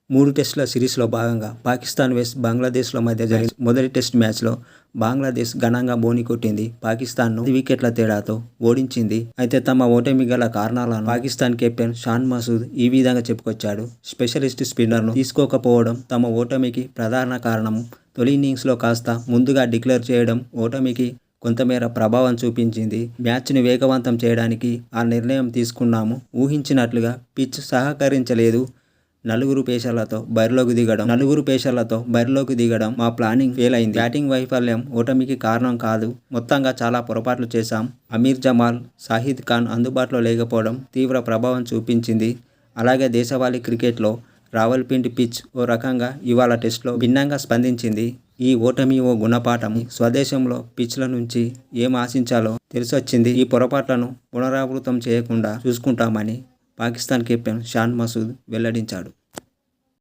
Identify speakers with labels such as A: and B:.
A: 3 టెస్టుల సిరీస్లో భాగంగా పాకిస్తాన్ వెస్ట్ బంగ్లాదేశ్ల మధ్య జరిగిన మొదటి టెస్ట్ మ్యాచ్లో బంగ్లాదేశ్ ఘనంగా బోని కొట్టింది. పాకిస్తాన్ను 10 వికెట్ల తేడాతో ఓడించింది. అయితే తమ ఓటమి గల కారణాలను పాకిస్తాన్ కెప్టెన్ షాన్ మసూద్ ఈ విధంగా చెప్పుకొచ్చాడు. స్పెషలిస్ట్ స్పిన్నర్ను తీసుకోకపోవడం తమ ఓటమికి ప్రధాన కారణం. తొలి ఇన్నింగ్స్లో కాస్త ముందుగా డిక్లేర్ చేయడం ఓటమికి కొంతమేర ప్రభావం చూపించింది. మ్యాచ్ను వేగవంతం చేయడానికి ఆ నిర్ణయం తీసుకున్నాము. ఊహించినట్లుగా పిచ్ సహకరించలేదు. నలుగురు పేసర్లతో బరిలోకి దిగడం మా ప్లానింగ్ ఫెయిల్ అయింది. బ్యాటింగ్ వైఫల్యం ఓటమికి కారణం కాదు. మొత్తంగా చాలా పొరపాట్లు చేశాం. అమీర్ జమాల్, షాహిద్ ఖాన్ అందుబాటులో లేకపోవడం తీవ్ర ప్రభావం చూపించింది. అలాగే దేశవాళీ క్రికెట్లో రావల్పిండి పిచ్ ఓ రకంగా ఇవాళ టెస్ట్లో భిన్నంగా స్పందించింది. ఈ ఓటమి ఓ గుణపాఠం. స్వదేశంలో పిచ్ల నుంచి ఏం ఆశించాలో తెలిసొచ్చింది. ఈ పొరపాట్లను పునరావృతం చేయకుండా చూసుకుంటామని పాకిస్తాన్ కెప్టెన్ షాన్ మసూద్ వెల్లడించాడు.